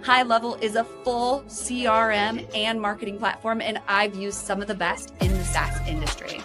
High Level is a full CRM and marketing platform, and I've used some of the best in the SaaS industry.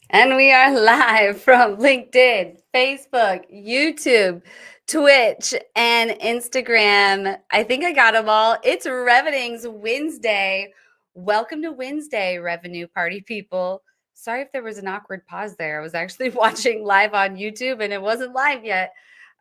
And we are live from LinkedIn, Facebook, YouTube, Twitch, and Instagram. I think I got them all. It's Revening's Wednesday. Welcome to Wednesday, Revenue Party people. Sorry if there was an awkward pause there. I was actually watching live on YouTube and it wasn't live yet.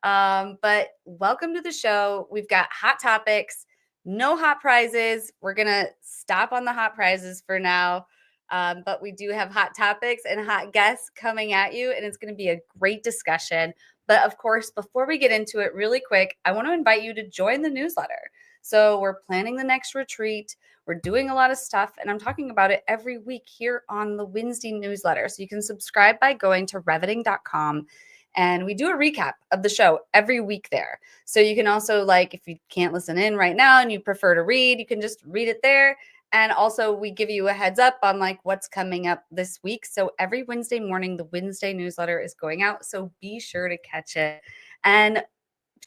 But welcome to the show. We've got hot topics, no hot prizes. We're going to stop on the hot prizes for now. But we do have hot topics and hot guests coming at you, and it's going to be a great discussion. But of course, before we get into it really quick, I want to invite you to join the newsletter. So we're planning the next retreat. We're doing a lot of stuff, and I'm talking about it every week here on the Winsday newsletter. So you can subscribe by going to reveting.com. And we do a recap of the show every week there. So you can also, if you can't listen in right now and you prefer to read, you can just read it there. And also we give you a heads up on what's coming up this week. So every Wednesday morning, the Wednesday newsletter is going out. So be sure to catch it and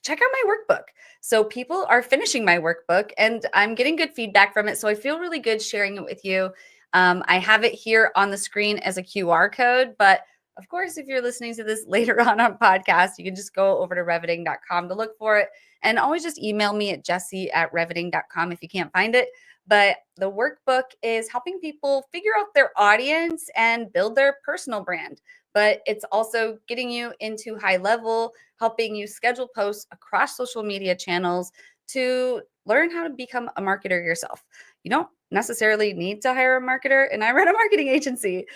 check out my workbook. So people are finishing my workbook and I'm getting good feedback from it. So I feel really good sharing it with you. I have it here on the screen as a QR code, but of course, if you're listening to this later on podcast, you can just go over to reveting.com to look for it. And always just email me at jessie@reveting.com if you can't find it. But the workbook is helping people figure out their audience and build their personal brand. But it's also getting you into high level, helping you schedule posts across social media channels to learn how to become a marketer yourself. You don't necessarily need to hire a marketer, and I run a marketing agency.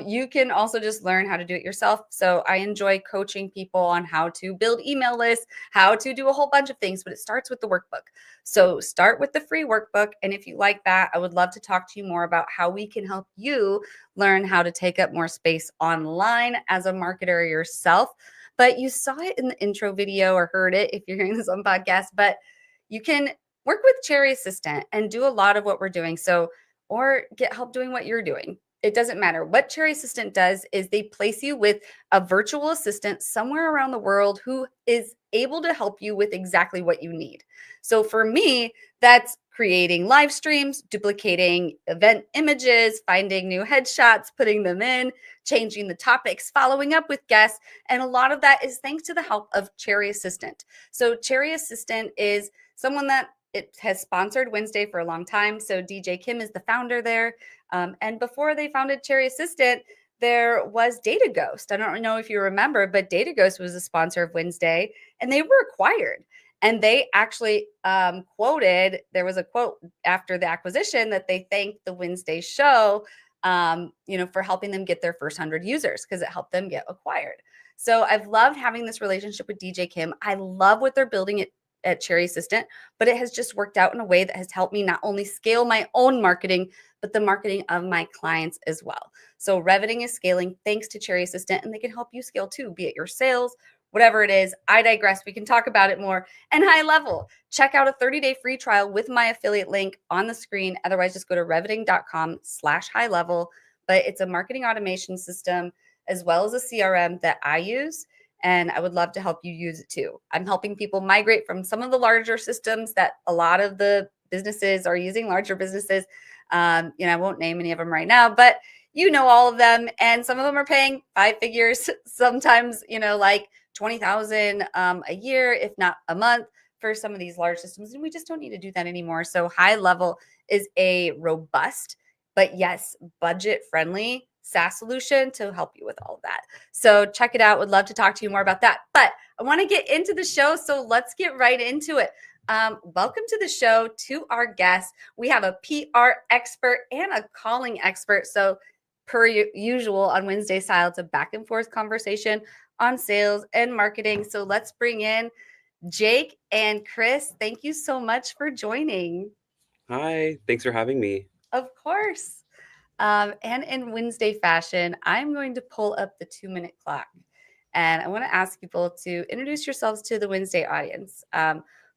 You can also just learn how to do it yourself. So I enjoy coaching people on how to build email lists, how to do a whole bunch of things, but it starts with the workbook. So start with the free workbook. And if you like that, I would love to talk to you more about how we can help you learn how to take up more space online as a marketer yourself. But you saw it in the intro video or heard it if you're hearing this on podcast, but you can work with Cherry Assistant and do a lot of what we're doing. Or get help doing what you're doing. It doesn't matter. What Cherry Assistant does is they place you with a virtual assistant somewhere around the world who is able to help you with exactly what you need. So for me, that's creating live streams, duplicating event images, finding new headshots, putting them in, changing the topics, following up with guests. And a lot of that is thanks to the help of Cherry Assistant. So Cherry Assistant is someone that it has sponsored Winsday for a long time. So DJ Kim is the founder there. And before they founded Cherry Assistant, there was Data Ghost. I don't know if you remember, but Data Ghost was a sponsor of Winsday, and they were acquired. And they actually quoted, there was a quote after the acquisition that they thanked the Winsday show, for helping them get their first 100 users because it helped them get acquired. So I've loved having this relationship with DJ Kim. I love what they're building at Cherry Assistant, but it has just worked out in a way that has helped me not only scale my own marketing, but the marketing of my clients as well. So Revening is scaling thanks to Cherry Assistant, and they can help you scale too, be it your sales, whatever it is. I digress. We can talk about it more. And High Level, check out a 30-day free trial with my affiliate link on the screen. Otherwise, just go to revening.com/high level. But it's a marketing automation system as well as a CRM that I use. And I would love to help you use it too. I'm helping people migrate from some of the larger systems that a lot of the businesses are using, larger businesses. I won't name any of them right now, but you know all of them. And some of them are paying 5 figures, sometimes, like 20,000 a year, if not a month, for some of these large systems. And we just don't need to do that anymore. So High Level is a robust, but yes, budget friendly SaaS solution to help you with all of that. So check it out. Would love to talk to you more about that. But I want to get into the show. So let's get right into it. Welcome to the show to our guests. We have a PR expert and a calling expert. So per usual on Wednesday style, it's a back and forth conversation on sales and marketing. So let's bring in Jake and Chris. Thank you so much for joining. Hi, thanks for having me. Of course. And in Wednesday fashion, I'm going to pull up the 2-minute clock. And I want to ask people to introduce yourselves to the Wednesday audience.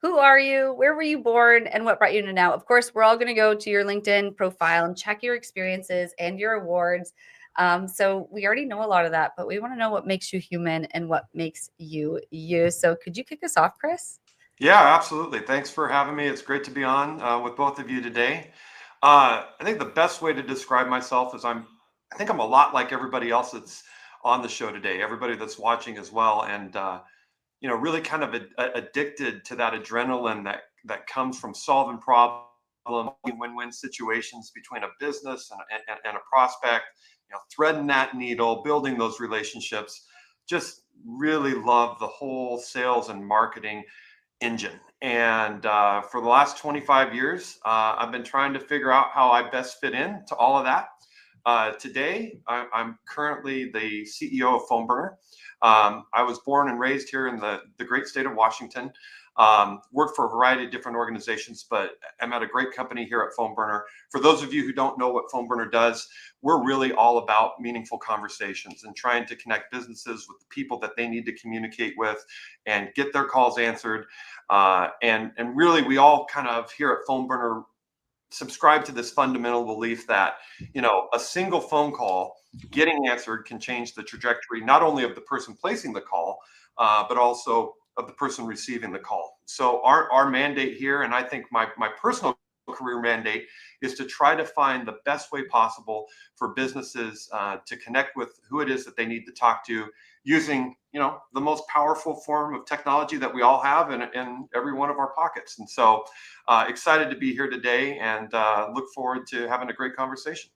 Who are you? Where were you born? And what brought you to now? Of course, we're all going to go to your LinkedIn profile and check your experiences and your awards. So we already know a lot of that, but we want to know what makes you human and what makes you you. So could you kick us off, Chris? Yeah, absolutely. Thanks for having me. It's great to be on with both of you today. I think the best way to describe myself is I think I'm a lot like everybody else that's on the show today, everybody that's watching as well. And, really kind of addicted to that adrenaline that comes from solving problems, win-win situations between a business and a prospect, threading that needle, building those relationships. Just really love the whole sales and marketing engine. And for the last 25 years, I've been trying to figure out how I best fit in to all of that. Today, I'm currently the CEO of PhoneBurner. I was born and raised here in the great state of Washington. Worked for a variety of different organizations, but I'm at a great company here at PhoneBurner. For those of you who don't know what PhoneBurner does, we're really all about meaningful conversations and trying to connect businesses with the people that they need to communicate with and get their calls answered. And really, we all kind of here at PhoneBurner subscribe to this fundamental belief that, a single phone call getting answered can change the trajectory, not only of the person placing the call, but also of the person receiving the call. So our mandate here, and I think my personal career mandate, is to try to find the best way possible for businesses to connect with who it is that they need to talk to using, the most powerful form of technology that we all have in every one of our pockets. And so excited to be here today and look forward to having a great conversation.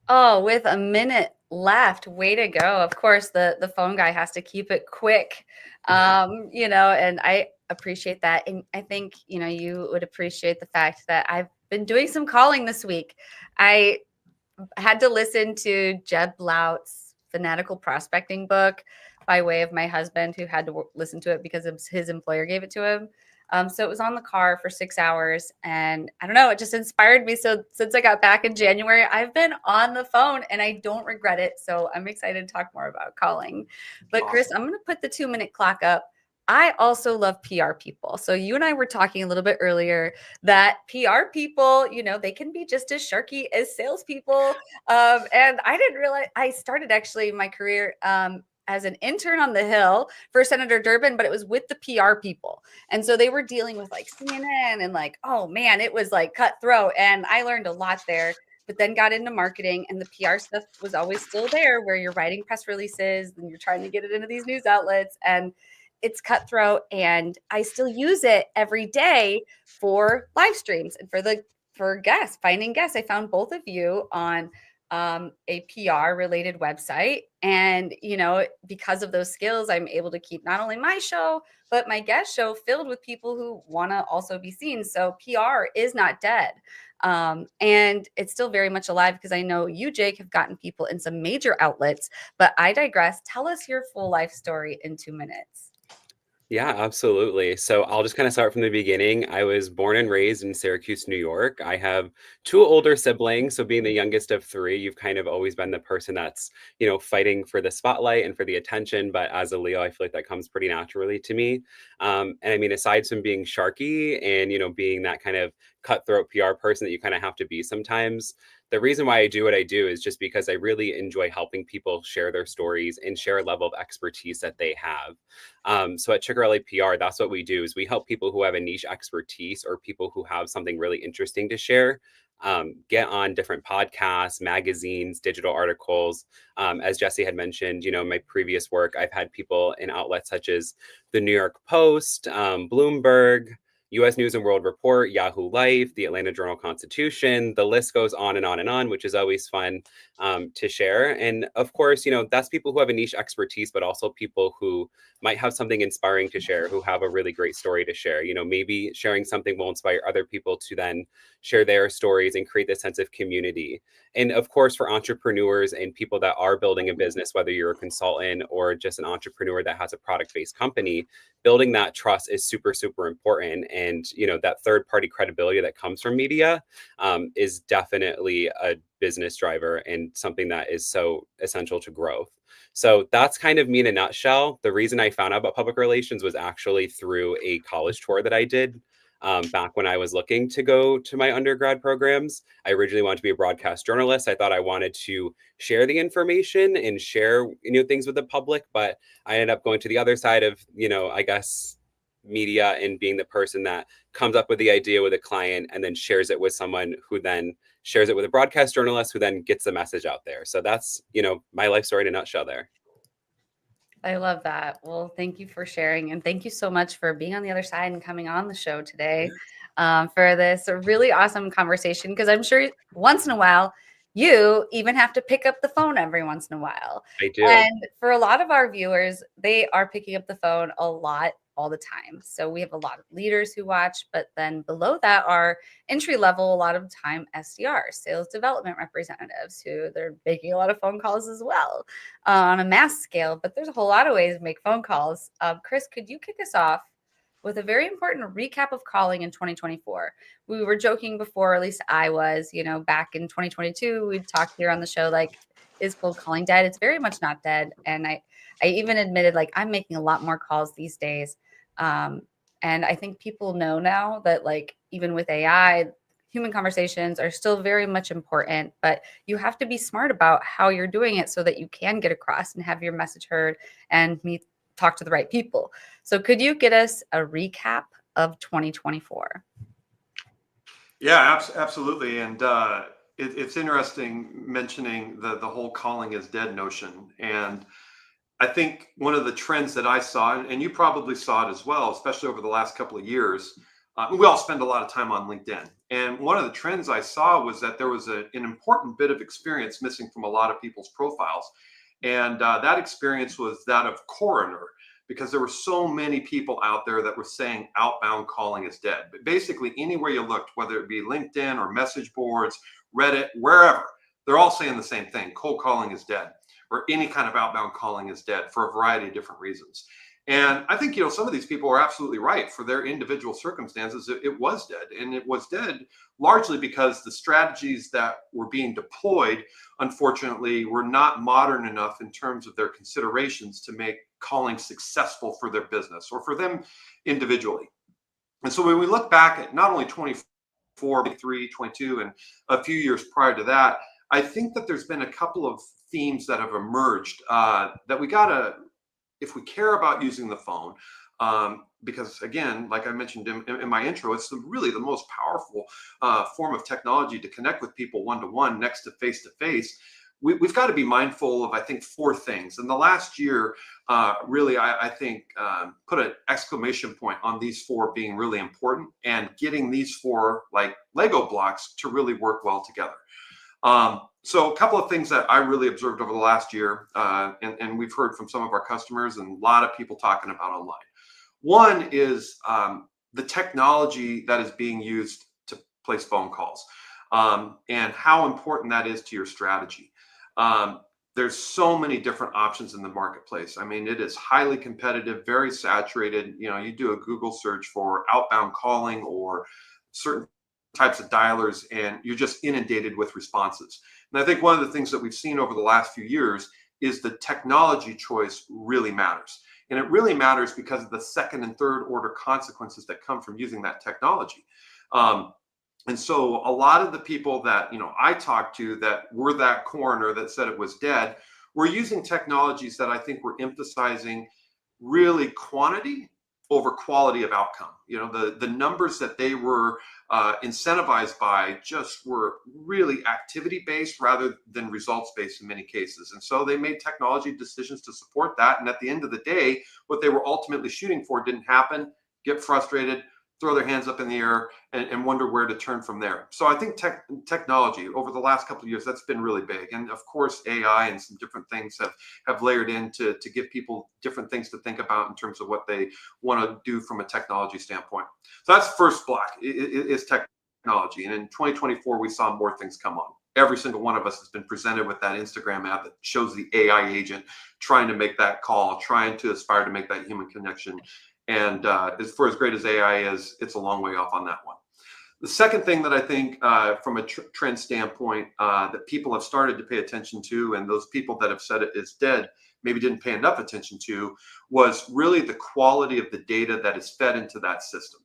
Oh, with a minute left. Way to go. Of course, the phone guy has to keep it quick. And I appreciate that. And I think, you would appreciate the fact that I've been doing some calling this week. I had to listen to Jeb Blout's Fanatical Prospecting book by way of my husband, who had to listen to it because his employer gave it to him. So it was on the car for 6 hours, and I don't know, it just inspired me. So since I got back in January, I've been on the phone and I don't regret it. So I'm excited to talk more about calling. But Awesome. Chris, I'm going to put the 2-minute clock up. I also love PR people. So you and I were talking a little bit earlier that PR people, they can be just as sharky as salespeople. And I didn't realize I started actually my career as an intern on the Hill for Senator Durbin, but it was with the PR people. And so they were dealing with like CNN and like, oh man, it was like cutthroat. And I learned a lot there, but then got into marketing, and the PR stuff was always still there, where you're writing press releases and you're trying to get it into these news outlets, and it's cutthroat. And I still use it every day for live streams and for guests, finding guests. I found both of you on a PR related website. And, because of those skills, I'm able to keep not only my show, but my guest show filled with people who want to also be seen. So PR is not dead. And it's still very much alive, because I know you, Jake, have gotten people in some major outlets, but I digress. Tell us your full life story in 2 minutes. Yeah, absolutely. So I'll just kind of start from the beginning. I was born and raised in Syracuse, New York. I have two older siblings. So being the youngest of three, you've kind of always been the person that's, fighting for the spotlight and for the attention. But as a Leo, I feel like that comes pretty naturally to me. And I mean, aside from being sharky and, being that kind of cutthroat PR person that you kind of have to be sometimes, the reason why I do what I do is just because I really enjoy helping people share their stories and share a level of expertise that they have. So at Chickarelli PR, that's what we do is we help people who have a niche expertise or people who have something really interesting to share get on different podcasts, magazines, digital articles. As Jesse had mentioned, my previous work, I've had people in outlets such as the New York Post, Bloomberg, US News and World Report, Yahoo Life, the Atlanta Journal Constitution. The list goes on and on and on, which is always fun to share. And of course, that's people who have a niche expertise, but also people who might have something inspiring to share, who have a really great story to share. Maybe sharing something will inspire other people to then share their stories and create this sense of community. And of course, for entrepreneurs and people that are building a business, whether you're a consultant or just an entrepreneur that has a product-based company, building that trust is super, super important. And, that third party credibility that comes from media is definitely a business driver and something that is so essential to growth. So that's kind of me in a nutshell. The reason I found out about public relations was actually through a college tour that I did back when I was looking to go to my undergrad programs. I originally wanted to be a broadcast journalist. I thought I wanted to share the information and share things with the public, but I ended up going to the other side of I guess media and being the person that comes up with the idea with a client and then shares it with someone who then shares it with a broadcast journalist who then gets the message out there. So that's, my life story in a nutshell there. I love that. Well, thank you for sharing. And thank you so much for being on the other side and coming on the show today for this really awesome conversation. Because I'm sure once in a while, you even have to pick up the phone every once in a while. I do. And for a lot of our viewers, they are picking up the phone a lot all the time. So we have a lot of leaders who watch, but then below that are entry level, a lot of time SDRs, sales development representatives, who they're making a lot of phone calls as well on a mass scale, but there's a whole lot of ways to make phone calls. Chris, could you kick us off with a very important recap of calling in 2024? We were joking before, at least I was, back in 2022, we'd talk here on the show, like, is cold calling dead? It's very much not dead. And I even admitted, like, I'm making a lot more calls these days. And I think people know now that, like, even with AI, human conversations are still very much important, but you have to be smart about how you're doing it so that you can get across and have your message heard and talk to the right people. So could you get us a recap of 2024? Yeah, absolutely. And it's interesting mentioning the whole calling is dead notion. And I think one of the trends that I saw, and you probably saw it as well, especially over the last couple of years, we all spend a lot of time on LinkedIn. And one of the trends I saw was that there was an important bit of experience missing from a lot of people's profiles. And that experience was that of coroner, because there were so many people out there that were saying outbound calling is dead. But basically, anywhere you looked, whether it be LinkedIn or message boards, Reddit, wherever, they're all saying the same thing: cold calling is dead, or any kind of outbound calling is dead for a variety of different reasons. And I think, some of these people are absolutely right. For their individual circumstances, it was dead. And it was dead largely because the strategies that were being deployed, unfortunately, were not modern enough in terms of their considerations to make calling successful for their business or for them individually. And so when we look back at not only 24, 23, 22, and a few years prior to that, I think that there's been a couple of themes that have emerged that we got to, if we care about using the phone, because again, like I mentioned in my intro, it's really the most powerful form of technology to connect with people one-to-one next to face-to-face. We've got to be mindful of, I think, four things. And the last year, really, I think, put an exclamation point on these four being really important and getting these four, like Lego blocks, to really work well together. So a couple of things that I really observed over the last year, and we've heard from some of our customers and a lot of people talking about online. One is the technology that is being used to place phone calls, and how important that is to your strategy. there's so many different options in the marketplace. I mean, it is highly competitive, very saturated. You know, you do a Google search for outbound calling or certain types of dialers, and you're just inundated with responses. And I think one of the things that we've seen over the last few years is the technology choice really matters. And it really matters because of the second and third order consequences that come from using that technology. And so a lot of the people that, you know, I talked to that were that coroner that said it was dead, were using technologies that I think were emphasizing really quantity over quality of outcome. You know, the numbers that they were incentivized by just were really activity based rather than results based in many cases. And so they made technology decisions to support that. And at the end of the day, what they were ultimately shooting for didn't happen, get frustrated, throw their hands up in the air, and wonder where to turn from there. So I think technology over the last couple of years, that's been really big. And of course, AI and some different things have layered in to give people different things to think about in terms of what they want to do from a technology standpoint. So that's first block is technology. And in 2024, we saw more things come on. Every single one of us has been presented with that Instagram app that shows the AI agent trying to make that call, trying to aspire to make that human connection. And as for as great as AI is, it's a long way off on that one. The second thing that I think from a trend standpoint that people have started to pay attention to, and those people that have said it is dead maybe didn't pay enough attention to, was really the quality of the data that is fed into that system.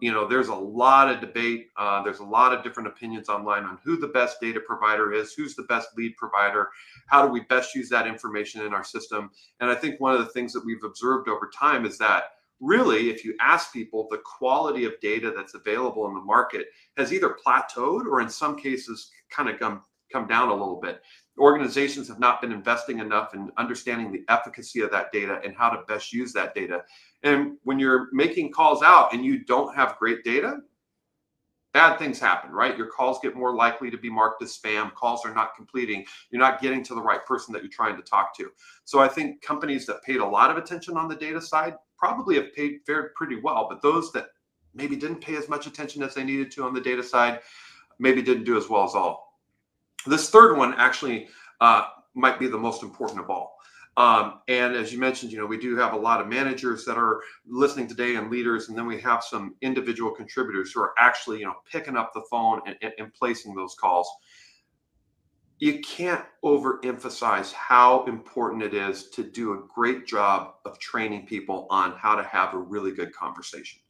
You know, there's a lot of debate. There's a lot of different opinions online on who the best data provider is, who's the best lead provider, how do we best use that information in our system. And I think one of the things that we've observed over time is that really, if you ask people, the quality of data that's available in the market has either plateaued or in some cases kind of come down a little bit. Organizations have not been investing enough in understanding the efficacy of that data and how to best use that data. And when you're making calls out and you don't have great data, bad things happen, right? Your calls get more likely to be marked as spam. Calls are not completing. You're not getting to the right person that you're trying to talk to. So I think companies that paid a lot of attention on the data side probably have fared pretty well. But those that maybe didn't pay as much attention as they needed to on the data side maybe didn't do as well as all. This third one actually might be the most important of all. And as you mentioned, you know, we do have a lot of managers that are listening today and leaders, and then we have some individual contributors who are actually, you know, picking up the phone and placing those calls. You can't overemphasize how important it is to do a great job of training people on how to have a really good conversation.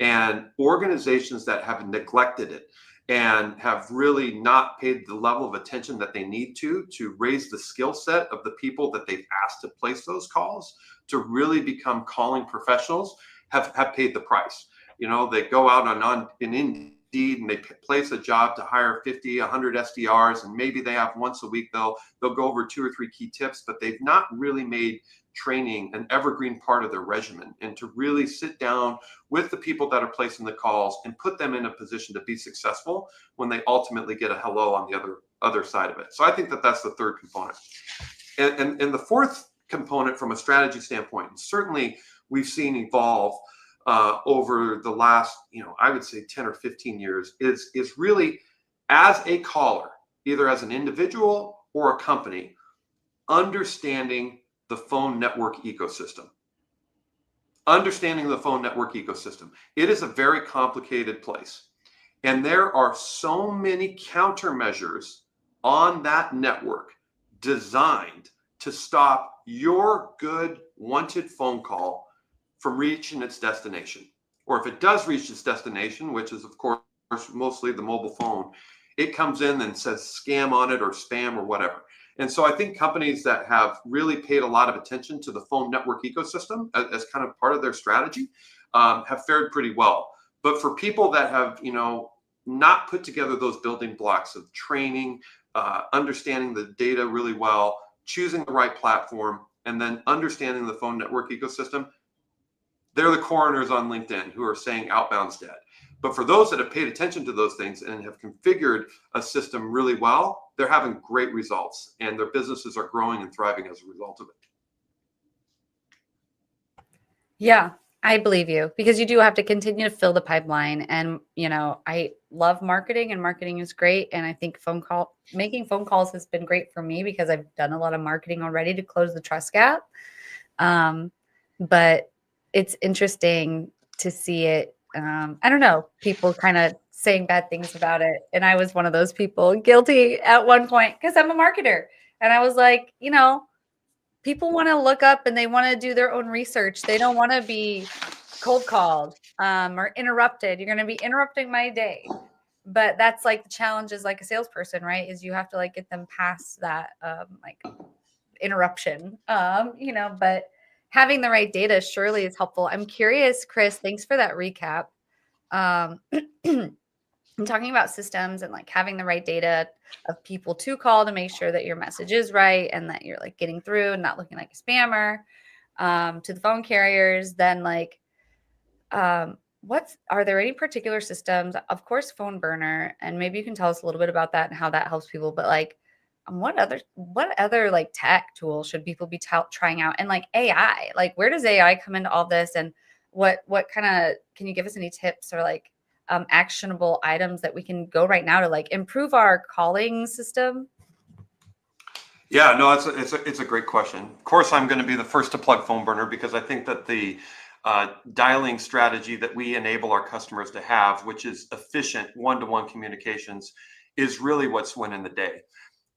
And organizations that have neglected it and have really not paid the level of attention that they need to raise the skill set of the people that they've asked to place those calls to really become calling professionals have paid the price. You know, they go out on Indeed and they place a job to hire 50, 100 SDRs, and maybe they have once a week, they'll go over 2 or 3 key tips, but they've not really made training an evergreen part of their regimen, and to really sit down with the people that are placing the calls and put them in a position to be successful when they ultimately get a hello on the other side of it. So I think that that's the third component. And the fourth component from a strategy standpoint, and certainly we've seen evolve over the last, you know, I would say 10 or 15 years, is really as a caller, either as an individual or a company, understanding the phone network ecosystem. Understanding the phone network ecosystem. It is a very complicated place. And there are so many countermeasures on that network designed to stop your good wanted phone call from reaching its destination. Or if it does reach its destination, which is of course mostly the mobile phone, it comes in and says scam on it or spam or whatever. And so I think companies that have really paid a lot of attention to the phone network ecosystem as kind of part of their strategy have fared pretty well. But for people that have, you know, not put together those building blocks of training, understanding the data really well, choosing the right platform, and then understanding the phone network ecosystem, they're the coroners on LinkedIn who are saying outbound's dead. But for those that have paid attention to those things and have configured a system really well, they're having great results and their businesses are growing and thriving as a result of it. Yeah, I believe you, because you do have to continue to fill the pipeline. And, you know, I love marketing, and marketing is great. And I think making phone calls has been great for me because I've done a lot of marketing already to close the trust gap. But it's interesting to see it. I don't know, people kind of saying bad things about it. And I was one of those people, guilty at one point, because I'm a marketer. And I was like, people want to look up and they want to do their own research. They don't want to be cold called or interrupted. You're going to be interrupting my day. But that's like the challenge is like a salesperson, right? Is you have to like get them past that like interruption, but having the right data surely is helpful. I'm curious, Chris, thanks for that recap. I'm talking about systems and like having the right data of people to call to make sure that your message is right and that you're like getting through and not looking like a spammer to the phone carriers. Then like, are there any particular systems? Of course, phone burner, and maybe you can tell us a little bit about that and how that helps people. But like, what other like tech tools should people be trying out? And like AI, like where does AI come into all this? And what kind of, can you give us any tips or like actionable items that we can go right now to like improve our calling system? Yeah, no, it's a great question. Of course, I'm going to be the first to plug phone burner because I think that the dialing strategy that we enable our customers to have, which is efficient one-to-one communications, is really what's winning the day.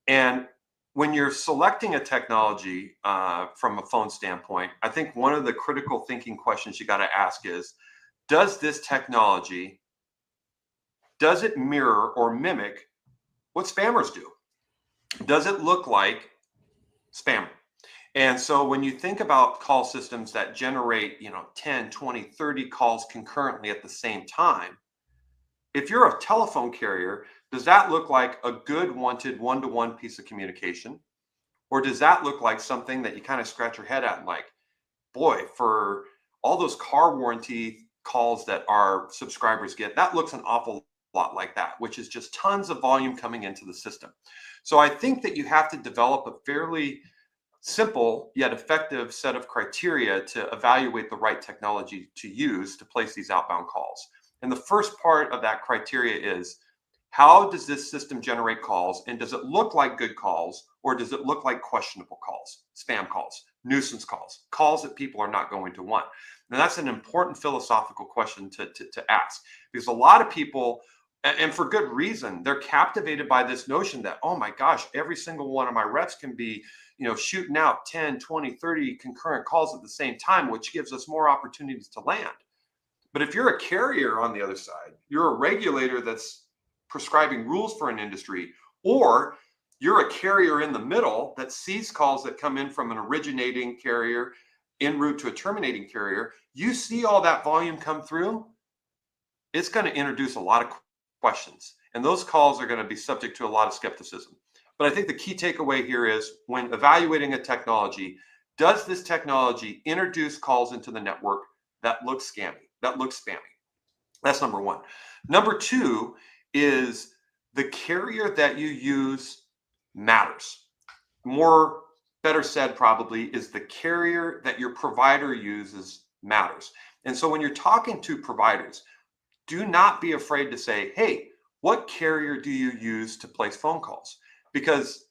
And when you're selecting a technology from a phone standpoint, I think one of the critical thinking questions you got to ask is, does this technology, does it mirror or mimic what spammers do? Does it look like spam? And so when you think about call systems that generate, 10, 20, 30 calls concurrently at the same time, if you're a telephone carrier, does that look like a good wanted one-to-one piece of communication? Or does that look like something that you kind of scratch your head at and like, boy, for all those car warranty calls that our subscribers get, that looks an awful lot like that, which is just tons of volume coming into the system. So I think that you have to develop a fairly simple yet effective set of criteria to evaluate the right technology to use to place these outbound calls. And the first part of that criteria is, how does this system generate calls? And does it look like good calls, or does it look like questionable calls, spam calls, nuisance calls, calls that people are not going to want? Now, that's an important philosophical question to ask, because a lot of people, and for good reason, they're captivated by this notion that, oh my gosh, every single one of my reps can be shooting out 10, 20, 30 concurrent calls at the same time, which gives us more opportunities to land. But if you're a carrier on the other side, you're a regulator that's prescribing rules for an industry, or you're a carrier in the middle that sees calls that come in from an originating carrier en route to a terminating carrier, you see all that volume come through, it's going to introduce a lot of questions. And those calls are going to be subject to a lot of skepticism. But I think the key takeaway here is, when evaluating a technology, does this technology introduce calls into the network that look scammy, that look spammy? That's number one. Number two is, the carrier that you use matters. Better said probably, is the carrier that your provider uses matters. And so when you're talking to providers, do not be afraid to say, hey, what carrier do you use to place phone calls? Because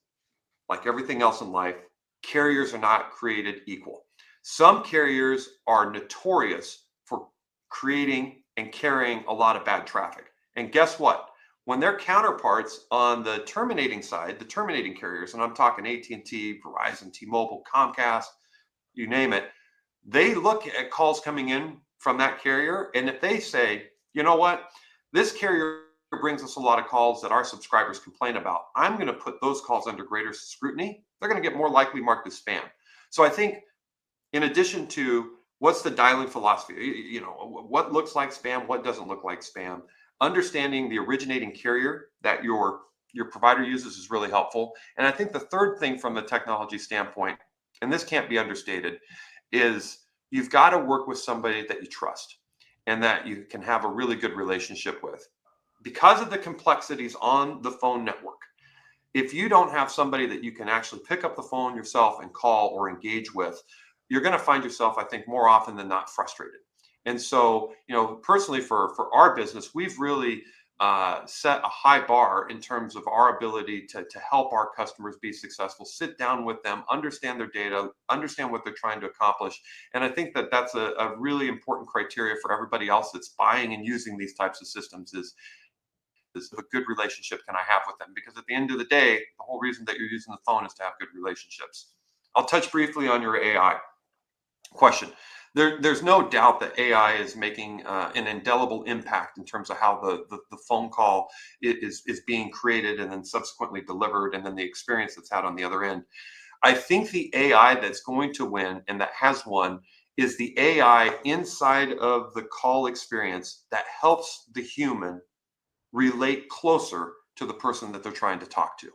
like everything else in life, carriers are not created equal. Some carriers are notorious for creating and carrying a lot of bad traffic. And guess what? When their counterparts on the terminating side, the terminating carriers, and I'm talking AT&T, Verizon, T-Mobile, Comcast, you name it, they look at calls coming in from that carrier. And if they say, you know what, this carrier brings us a lot of calls that our subscribers complain about, I'm going to put those calls under greater scrutiny, they're going to get more likely marked as spam. So I think, in addition to what's the dialing philosophy, what looks like spam, what doesn't look like spam, understanding the originating carrier that your provider uses is really helpful. And I think the third thing from a technology standpoint, and this can't be understated, is you've got to work with somebody that you trust and that you can have a really good relationship with. Because of the complexities on the phone network, if you don't have somebody that you can actually pick up the phone yourself and call or engage with, you're going to find yourself, I think, more often than not frustrated. And so, personally, for our business, we've really set a high bar in terms of our ability to help our customers be successful, sit down with them, understand their data, understand what they're trying to accomplish. And I think that that's a really important criteria for everybody else that's buying and using these types of systems is a good relationship can I have with them? Because at the end of the day, the whole reason that you're using the phone is to have good relationships. I'll touch briefly on your AI question. There's no doubt that AI is making an indelible impact in terms of how the phone call is being created and then subsequently delivered, and then the experience that's had on the other end. I think the AI that's going to win and that has won is the AI inside of the call experience that helps the human relate closer to the person that they're trying to talk to.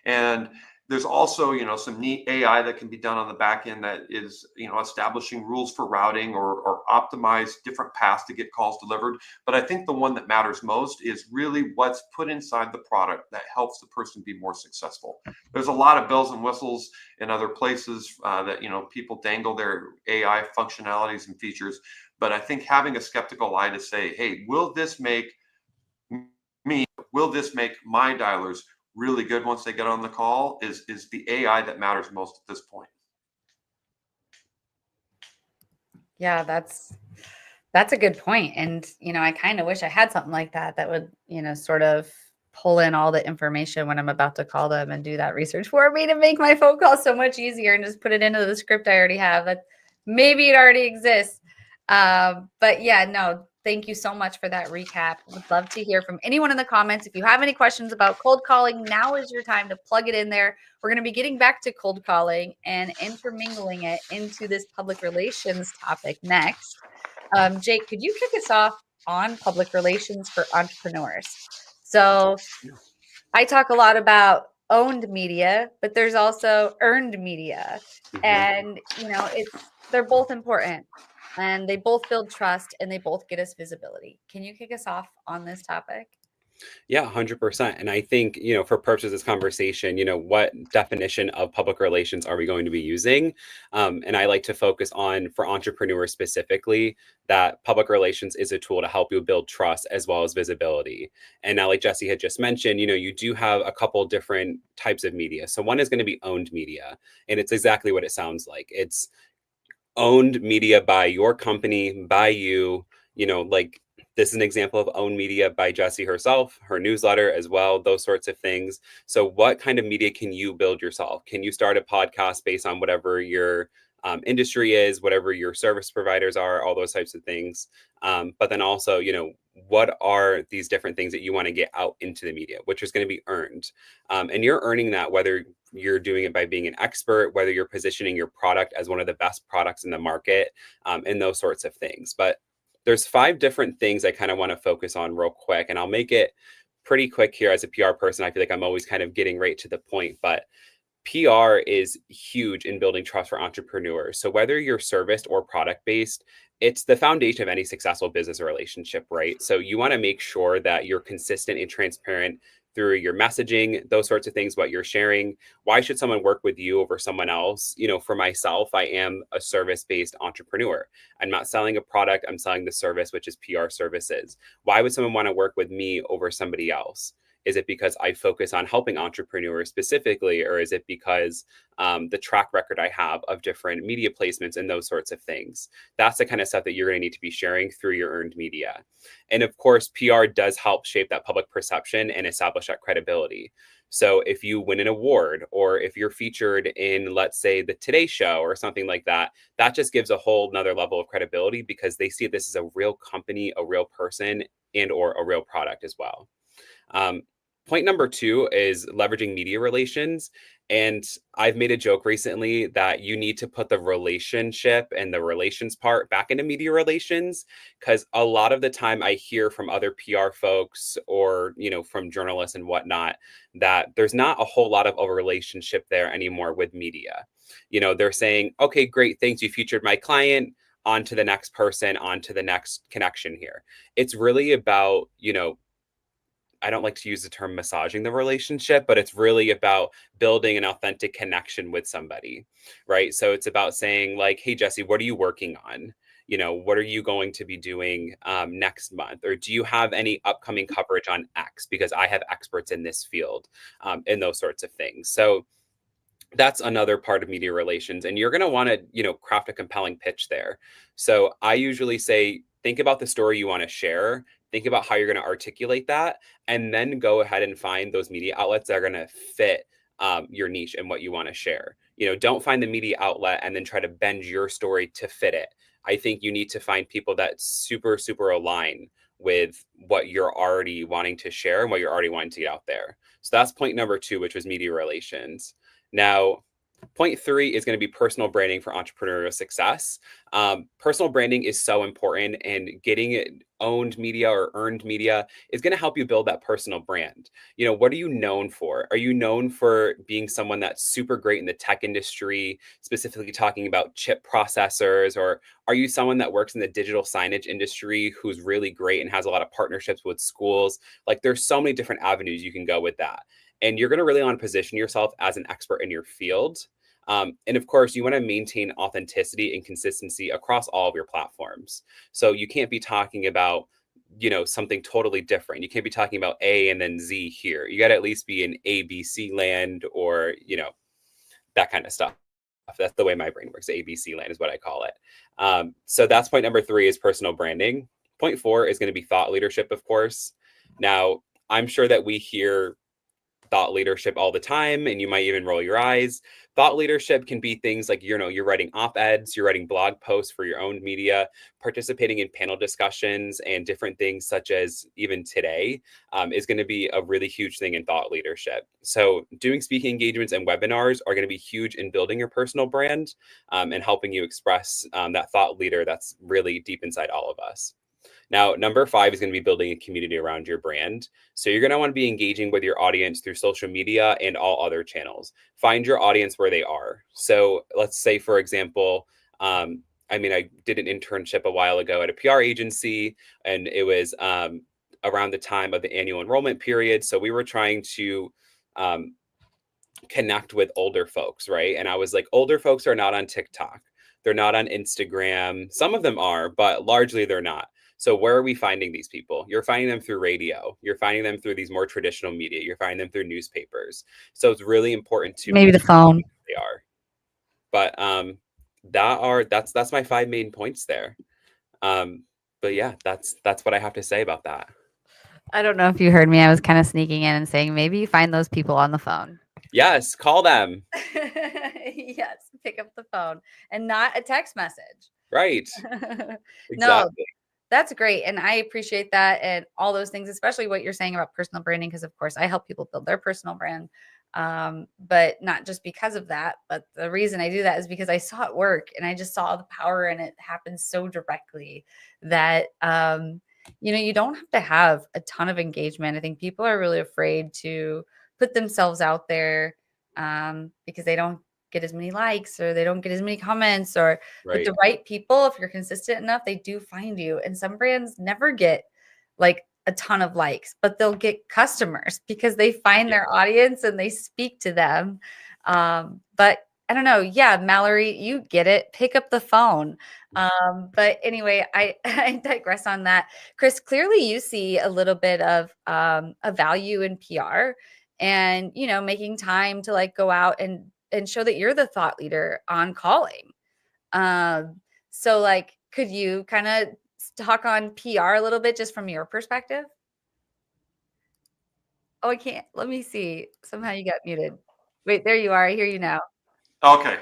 And there's also, some neat AI that can be done on the back end that is, establishing rules for routing or optimize different paths to get calls delivered. But I think the one that matters most is really what's put inside the product that helps the person be more successful. There's a lot of bells and whistles in other places that, people dangle their AI functionalities and features. But I think having a skeptical eye to say, hey, will this make my dialers really good once they get on the call is the AI that matters most at this point. Yeah, that's a good point. And, I kind of wish I had something like that would, sort of pull in all the information when I'm about to call them and do that research for me to make my phone call so much easier and just put it into the script I already have. That maybe it already exists. But yeah, no, thank you so much for that recap. Would love to hear from anyone in the comments. If you have any questions about cold calling, now is your time to plug it in there. We're going to be getting back to cold calling and intermingling it into this public relations topic next. Jake, could you kick us off on public relations for entrepreneurs? So I talk a lot about owned media, but there's also earned media. And, they're both important and they both build trust and they both get us visibility. Can you kick us off on this topic? Yeah, 100%. And I think, for purposes of this conversation, what definition of public relations are we going to be using? And I like to focus on, for entrepreneurs specifically, that public relations is a tool to help you build trust as well as visibility. And now, like Jesse had just mentioned, you do have a couple different types of media. So one is going to be owned media, and it's exactly what it sounds like. It's owned media by your company, by you, like this is an example of owned media by Jessie herself, her newsletter as well, those sorts of things. So what kind of media can you build yourself? Can you start a podcast based on whatever your industry is, whatever your service providers are, all those types of things? But then also, what are these different things that you want to get out into the media, which is going to be earned? And you're earning that whether you're doing it by being an expert, whether you're positioning your product as one of the best products in the market, and those sorts of things. But there's 5 different things I kind of want to focus on real quick, and I'll make it pretty quick here. As a PR person, I feel like I'm always kind of getting right to the point, but PR is huge in building trust for entrepreneurs. So whether you're service or product based, it's the foundation of any successful business or relationship, right? So you want to make sure that you're consistent and transparent through your messaging, those sorts of things, what you're sharing. Why should someone work with you over someone else? For myself, I am a service-based entrepreneur. I'm not selling a product, I'm selling the service, which is PR services. Why would someone want to work with me over somebody else? Is it because I focus on helping entrepreneurs specifically, or is it because the track record I have of different media placements and those sorts of things? That's the kind of stuff that you're going to need to be sharing through your earned media. And of course, PR does help shape that public perception and establish that credibility. So if you win an award, or if you're featured in, let's say, the Today Show or something like that, that just gives a whole nother level of credibility because they see this as a real company, a real person, and or a real product as well. Point number 2 is leveraging media relations. And I've made a joke recently that you need to put the relationship and the relations part back into media relations, because a lot of the time I hear from other PR folks or, from journalists and whatnot, that there's not a whole lot of a relationship there anymore with media. They're saying, okay, great, thanks, you featured my client, on to the next person, on to the next connection here. It's really about, I don't like to use the term massaging the relationship, but it's really about building an authentic connection with somebody, right? So it's about saying like, hey, Jesse, what are you working on? what are you going to be doing next month? Or do you have any upcoming coverage on X? Because I have experts in this field, and those sorts of things. So that's another part of media relations. And you're going to want to, craft a compelling pitch there. So I usually say, think about the story you want to share, think about how you're going to articulate that, and then go ahead and find those media outlets that are going to fit your niche and what you want to share. Don't find the media outlet and then try to bend your story to fit it. I think you need to find people that super, super align with what you're already wanting to share and what you're already wanting to get out there. So that's point number 2, which was media relations. Now, point 3 is going to be personal branding for entrepreneurial success. Personal branding is so important, and getting it owned media or earned media is going to help you build that personal brand. What are you known for? Are you known for being someone that's super great in the tech industry, specifically talking about chip processors? Or are you someone that works in the digital signage industry who's really great and has a lot of partnerships with schools? Like, there's so many different avenues you can go with that. And you're going to really want to position yourself as an expert in your field. And of course, you want to maintain authenticity and consistency across all of your platforms. So you can't be talking about, something totally different. You can't be talking about A and then Z here. You got to at least be in ABC land, or, that kind of stuff. That's the way my brain works. ABC land is what I call it. So that's point number 3 is personal branding. Point 4 is going to be thought leadership, of course. Now, I'm sure that we hear thought leadership all the time, and you might even roll your eyes. Thought leadership can be things like, you're writing op-eds, you're writing blog posts for your own media, participating in panel discussions, and different things such as even today is going to be a really huge thing in thought leadership. So doing speaking engagements and webinars are going to be huge in building your personal brand and helping you express that thought leader that's really deep inside all of us. Now, number 5 is going to be building a community around your brand. So you're going to want to be engaging with your audience through social media and all other channels. Find your audience where they are. So let's say, for example, I did an internship a while ago at a PR agency, and it was around the time of the annual enrollment period. So we were trying to connect with older folks, right? And I was like, older folks are not on TikTok. They're not on Instagram. Some of them are, but largely they're not. So where are we finding these people? You're finding them through radio. You're finding them through these more traditional media. You're finding them through newspapers. So it's really important to Maybe the phone. they are. But that's my 5 main points there. But yeah, that's what I have to say about that. I don't know if you heard me. I was kind of sneaking in and saying maybe you find those people on the phone. Yes, call them. Yes, pick up the phone and not a text message. Right. Exactly. No, that's great. And I appreciate that and all those things, especially what you're saying about personal branding, because of course I help people build their personal brand. But not just because of that, but the reason I do that is because I saw it work and I just saw the power, and it happens so directly that, you don't have to have a ton of engagement. I think people are really afraid to put themselves out there because they don't get as many likes or they don't get as many comments, or with the right people, if you're consistent enough, they do find you. And some brands never get like a ton of likes, but they'll get customers because they find their audience and they speak to them. But I don't know. Yeah, Mallory, you get it. Pick up the phone. But anyway, I digress on that. Chris, clearly you see a little bit of a value in PR and, making time to like go out and show that you're the thought leader on calling. So like, could you kind of talk on PR a little bit just from your perspective? Oh, I can't. Let me see. Somehow you got muted. Wait, there you are. I hear you now. Okay.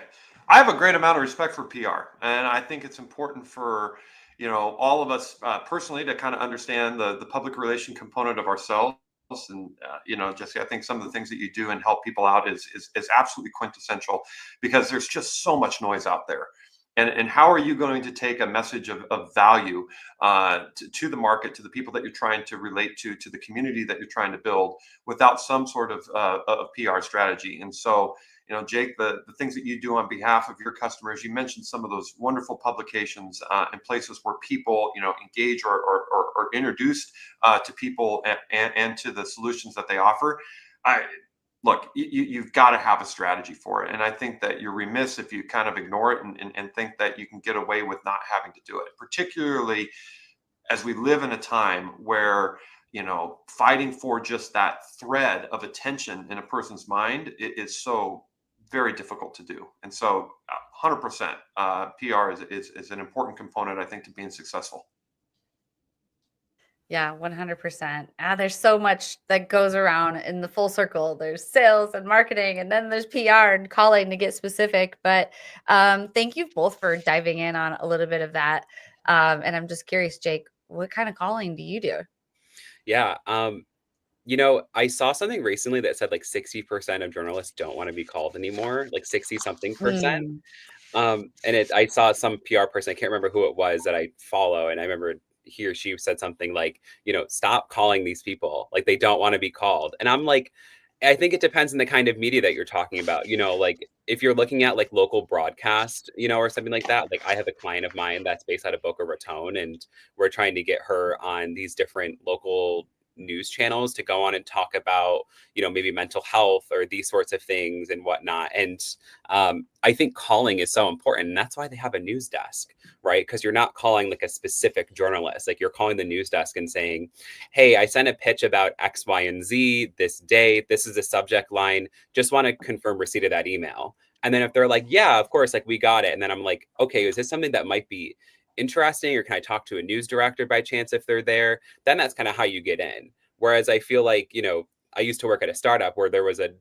I have a great amount of respect for PR, and I think it's important for all of us personally to kind of understand the public relation component of ourselves. And Jesse, I think some of the things that you do and help people out is absolutely quintessential, because there's just so much noise out there. And how are you going to take a message of value to the market, to the people that you're trying to relate to the community that you're trying to build, without some sort of PR strategy? And so, Jake, the things that you do on behalf of your customers, you mentioned some of those wonderful publications and places where people, engage or introduced to people and to the solutions that they offer. look, you've got to have a strategy for it. And I think that you're remiss if you kind of ignore it and think that you can get away with not having to do it, particularly as we live in a time where, fighting for just that thread of attention in a person's mind is so very difficult to do. And so 100% PR is an important component, I think, to being successful. Yeah, 100%. There's so much that goes around in the full circle. There's sales and marketing, and then there's PR and calling to get specific. But thank you both for diving in on a little bit of that. And I'm just curious, Jake, what kind of calling do you do? Yeah. I saw something recently that said like 60% of journalists don't want to be called anymore, like 60 something percent. Mm. I saw some PR person, I can't remember who it was that I follow, and I remember he or she said something like, stop calling these people. Like they don't want to be called. And I'm like, I think it depends on the kind of media that you're talking about. Like if you're looking at like local broadcast, or something like that, like I have a client of mine that's based out of Boca Raton, and we're trying to get her on these different local news channels to go on and talk about, maybe mental health or these sorts of things and whatnot. And I think calling is so important. And that's why they have a news desk, right? Because you're not calling like a specific journalist. Like you're calling the news desk and saying, hey, I sent a pitch about X, Y, and Z this day. This is the subject line. Just want to confirm receipt of that email. And then if they're like, yeah, of course, like we got it. And then I'm like, okay, is this something that might be interesting, or can I talk to a news director by chance if they're there? Then that's kind of how you get in. Whereas I feel like, I used to work at a startup where there was an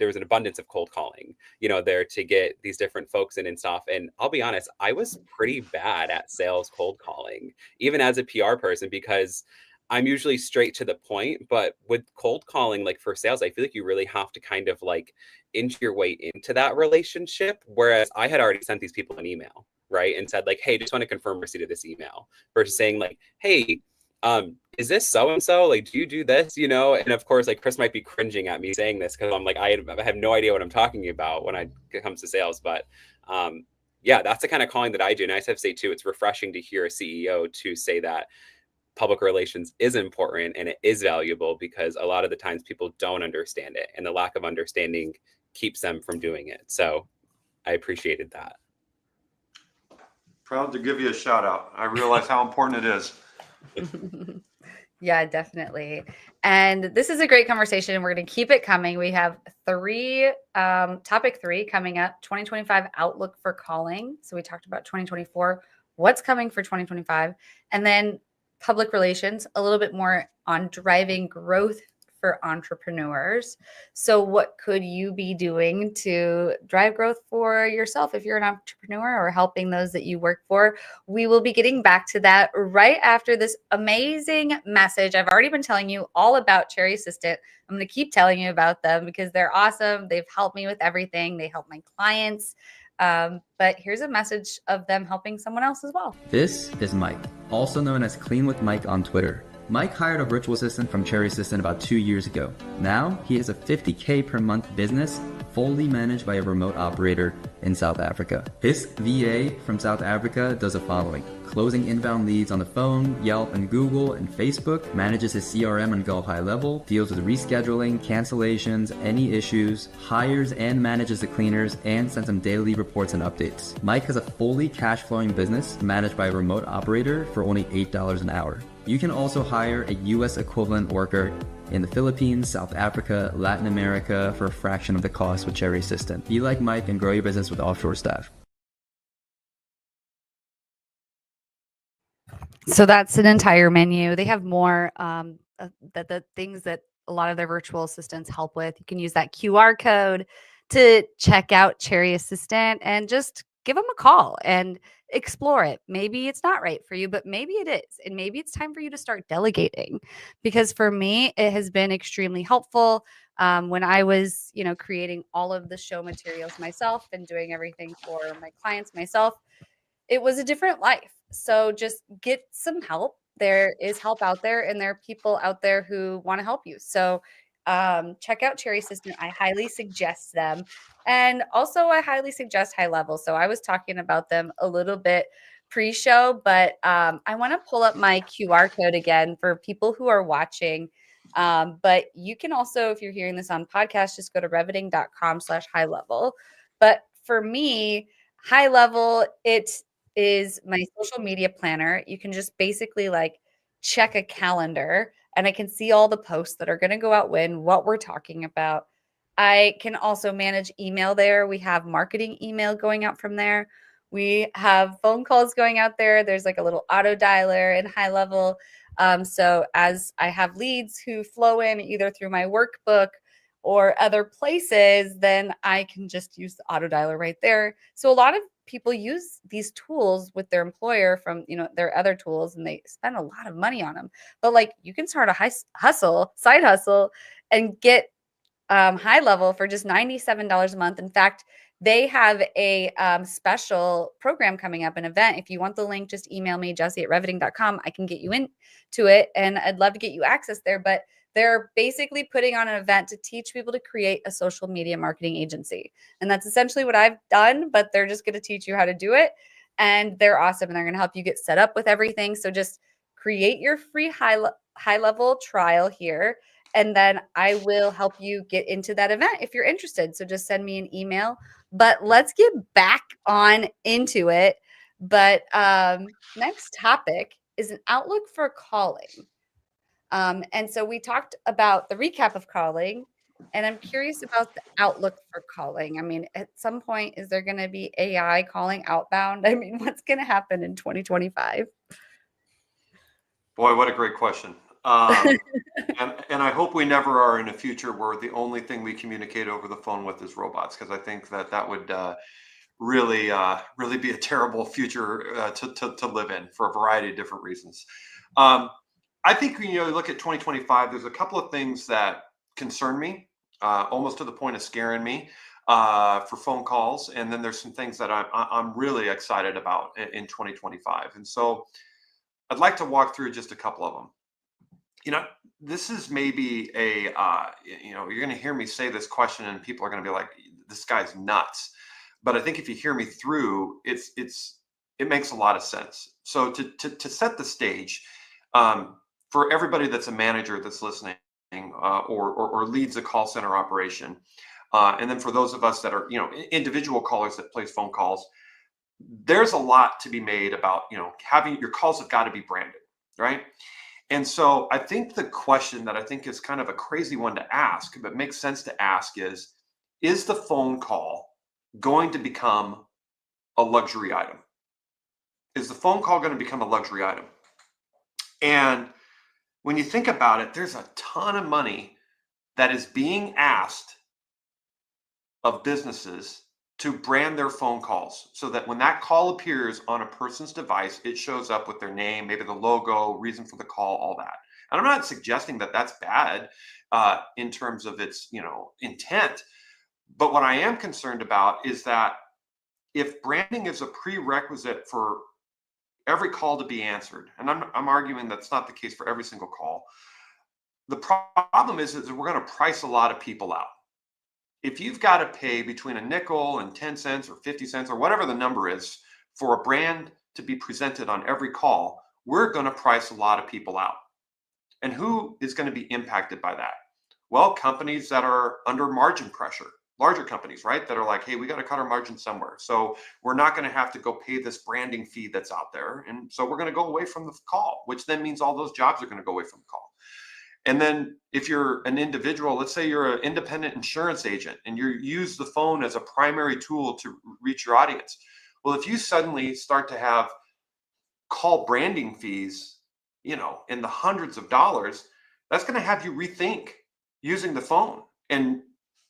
abundance of cold calling, there to get these different folks in and stuff. And I'll be honest, I was pretty bad at sales cold calling, even as a PR person, because I'm usually straight to the point. But with cold calling, like for sales, I feel like you really have to kind of like inch your way into that relationship. Whereas I had already sent these people an email, right? And said like, hey, just want to confirm receipt of this email, versus saying like, hey, is this so-and-so? Like, do you do this, And of course, like Chris might be cringing at me saying this because I'm like, I have no idea what I'm talking about when it comes to sales. But yeah, that's the kind of calling that I do. And I have to say too, it's refreshing to hear a CEO to say that public relations is important and it is valuable, because a lot of the times people don't understand it, and the lack of understanding keeps them from doing it. So I appreciated that. Proud to give you a shout out. I realize how important it is. Yeah, definitely. And this is a great conversation. We're going to keep it coming. We have topic 3 coming up, 2025 outlook for calling. So we talked about 2024, what's coming for 2025, and then public relations, a little bit more on driving growth for entrepreneurs. So what could you be doing to drive growth for yourself if you're an entrepreneur, or helping those that you work for? We will be getting back to that right after this amazing message. I've already been telling you all about Cherry Assistant. I'm going to keep telling you about them because they're awesome. They've helped me with everything. They help my clients. But here's a message of them helping someone else as well. This is Mike, also known as Clean with Mike on Twitter. Mike hired a virtual assistant from Cherry Assistant about 2 years ago. Now he has a $50K per month business fully managed by a remote operator in South Africa. His VA from South Africa does the following: closing inbound leads on the phone, Yelp and Google and Facebook, manages his CRM and go high level, deals with rescheduling, cancellations, any issues, hires and manages the cleaners, and sends them daily reports and updates. Mike has a fully cash flowing business managed by a remote operator for only $8 an hour. You can also hire a US equivalent worker in the Philippines, South Africa, Latin America for a fraction of the cost with Cherry Assistant. Be like Mike and grow your business with offshore staff. So that's an entire menu. They have more the things that a lot of their virtual assistants help with. You can use that QR code to check out Cherry Assistant and just give them a call and explore it. Maybe it's not right for you, but maybe it is. And maybe it's time for you to start delegating, because for me, it has been extremely helpful. When I was, creating all of the show materials myself and doing everything for my clients myself, it was a different life. So just get some help. There is help out there, and there are people out there who want to help you. So check out Cherry Assistant. I highly suggest them. And also, I highly suggest High Level. So I was talking about them a little bit pre-show, but I want to pull up my QR code again for people who are watching. But you can also, if you're hearing this on podcast, just go to reveting.com/high level. But for me, high level, it is my social media planner. You can just basically like check a calendar and I can see all the posts that are going to go out when, what we're talking about. I can also manage email there. We have marketing email going out from there. We have phone calls going out there. There's like a little auto dialer in high level. So as I have leads who flow in either through my workbook or other places, then I can just use the auto dialer right there. So a lot of people use these tools with their employer from, their other tools, and they spend a lot of money on them. But like you can start a side hustle and get high level for just $97 a month. In fact, they have a special program coming up, an event. If you want the link, just email me, Jessie@reveting.com. I can get you into it, and I'd love to get you access there. But they're basically putting on an event to teach people to create a social media marketing agency. And that's essentially what I've done, but they're just going to teach you how to do it. And they're awesome, and they're going to help you get set up with everything. So just create your free high level trial here, and then I will help you get into that event if you're interested. So just send me an email. But let's get back on into it. But next topic is an outlook for calling. And so we talked about the recap of calling, and I'm curious about the outlook for calling. I mean, at some point, is there going to be AI calling outbound? I mean, what's going to happen in 2025? Boy, what a great question. And I hope we never are in a future where the only thing we communicate over the phone with is robots, because I think that would really be a terrible future to live in for a variety of different reasons. I think when you look at 2025, there's a couple of things that concern me, almost to the point of scaring me for phone calls, and then there's some things that I'm really excited about in 2025, and so I'd like to walk through just a couple of them. This is maybe you're going to hear me say this question and people are going to be like, this guy's nuts. But I think if you hear me through, it makes a lot of sense. So to set the stage, for everybody that's a manager that's listening, or leads a call center operation, and then for those of us that are, individual callers that place phone calls, there's a lot to be made about, having your calls have got to be branded, right? And so I think the question that I think is kind of a crazy one to ask, but makes sense to ask is the phone call going to become a luxury item? Is the phone call going to become a luxury item? And when you think about it, there's a ton of money that is being asked of businesses to brand their phone calls so that when that call appears on a person's device, it shows up with their name, maybe the logo, reason for the call, all that. And I'm not suggesting that that's bad in terms of its, intent. But what I am concerned about is that if branding is a prerequisite for every call to be answered, and I'm arguing that's not the case for every single call, the problem is we're going to price a lot of people out. If you've got to pay between a nickel and 10 cents or 50 cents or whatever the number is for a brand to be presented on every call, we're going to price a lot of people out. And who is going to be impacted by that? Well, companies that are under margin pressure, larger companies, right? That are like, hey, we got to cut our margin somewhere. So we're not going to have to go pay this branding fee that's out there. And so we're going to go away from the call, which then means all those jobs are going to go away from the call. And then if you're an individual, let's say you're an independent insurance agent and you use the phone as a primary tool to reach your audience. Well, if you suddenly start to have call branding fees, in the hundreds of dollars, that's going to have you rethink using the phone and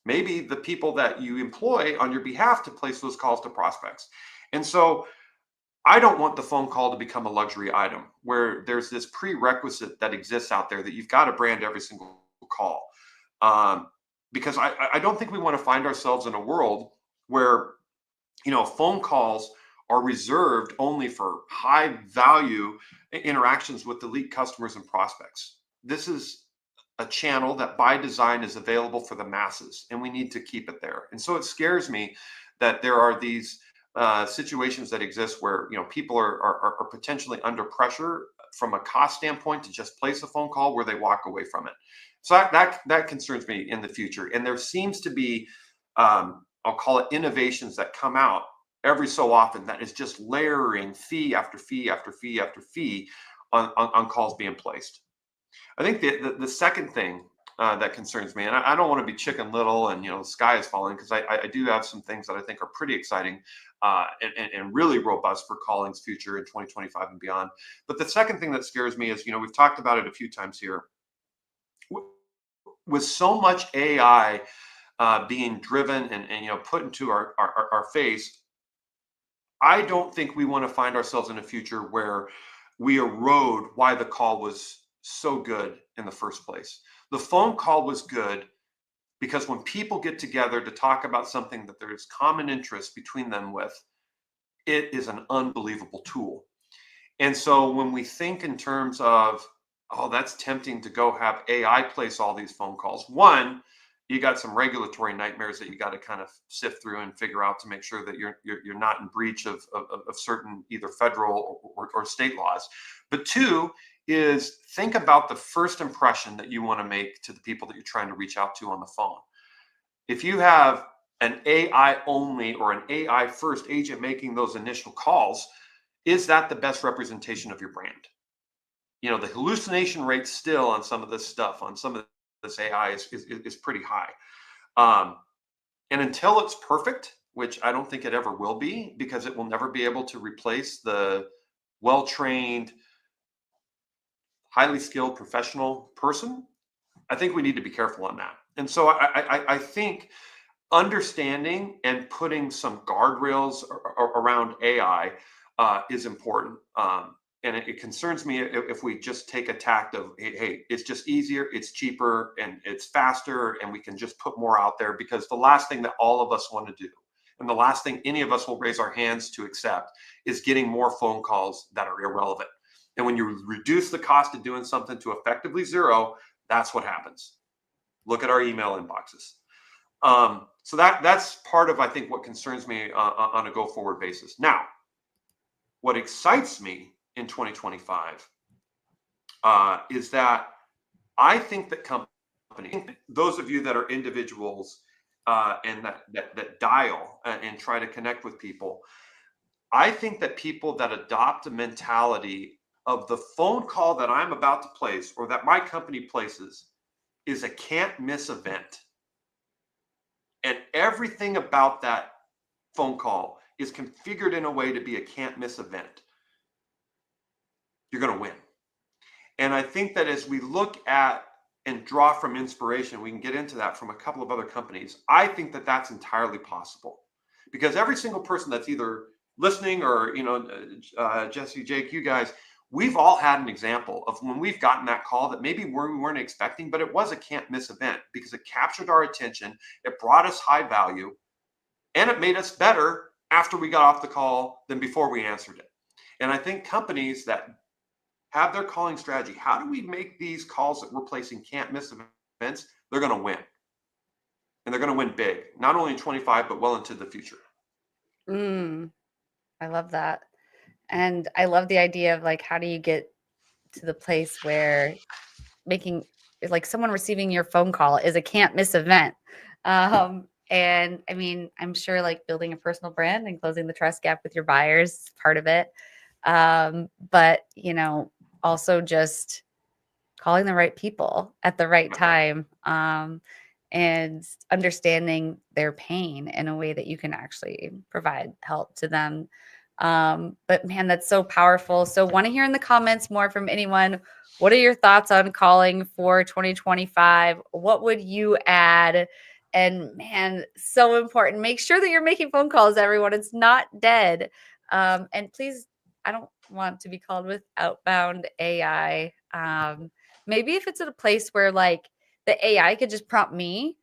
maybe the people that you employ on your behalf to place those calls to prospects. And so I don't want the phone call to become a luxury item where there's this prerequisite that exists out there that you've got to brand every single call. Because I don't think we want to find ourselves in a world where, phone calls are reserved only for high value interactions with elite customers and prospects. This is a channel that by design is available for the masses, and we need to keep it there. And so it scares me that there are these situations that exist where people are potentially under pressure from a cost standpoint to just place a phone call where they walk away from it. So that concerns me in the future. And there seems to be, I'll call it innovations that come out every so often that is just layering fee after fee after fee after fee on calls being placed. I think the second thing that concerns me, and I don't want to be chicken little and the sky is falling, because I do have some things that I think are pretty exciting and really robust for calling's future in 2025 and beyond. But the second thing that scares me is, we've talked about it a few times here, with so much AI being driven and put into our face. I don't think we want to find ourselves in a future where we erode why the call was so good in the first place. The phone call was good because when people get together to talk about something that there is common interest between them with, it is an unbelievable tool. And so when we think in terms of, oh, that's tempting to go have AI place all these phone calls, one, you got some regulatory nightmares that you got to kind of sift through and figure out to make sure that you're not in breach of certain either federal or state laws. But two is, think about the first impression that you want to make to the people that you're trying to reach out to on the phone. If you have an AI only or an AI first agent making those initial calls, is that the best representation of your brand? The hallucination rate still on some of this stuff, on some of this AI is pretty high. And until it's perfect, which I don't think it ever will be, because it will never be able to replace the well-trained, highly skilled professional person, I think we need to be careful on that. And so I think understanding and putting some guardrails around AI is important. And it concerns me if we just take a tact of, hey, it's just easier, it's cheaper, and it's faster, and we can just put more out there, because the last thing that all of us want to do, and the last thing any of us will raise our hands to accept, is getting more phone calls that are irrelevant. And when you reduce the cost of doing something to effectively zero, that's what happens. Look at our email inboxes. So that's part of, I think, what concerns me on a go-forward basis. Now, what excites me in 2025 is that I think that companies, those of you that are individuals and that dial and try to connect with people, I think that people that adopt a mentality of the phone call that I'm about to place or that my company places is a can't miss event. And everything about that phone call is configured in a way to be a can't miss event. You're going to win. And I think that as we look at and draw from inspiration, we can get into that from a couple of other companies. I think that that's entirely possible, because every single person that's either listening or, Jesse, Jake, you guys, we've all had an example of when we've gotten that call that maybe we weren't expecting, but it was a can't miss event because it captured our attention. It brought us high value, and it made us better after we got off the call than before we answered it. And I think companies that have their calling strategy, how do we make these calls that we're placing can't miss events? They're going to win. And they're going to win big, not only in 25, but well into the future. I love that. And I love the idea of like, how do you get to the place where making like someone receiving your phone call is a can't miss event. And I mean, I'm sure like building a personal brand and closing the trust gap with your buyers is part of it. But also just calling the right people at the right time, and understanding their pain in a way that you can actually provide help to them. But man, that's so powerful. So want to hear in the comments more from anyone. What are your thoughts on calling for 2025? What would you add? And man, so important. Make sure that you're making phone calls, everyone. It's not dead. And please, I don't want to be called with outbound AI. Maybe if it's at a place where like the AI could just prompt me,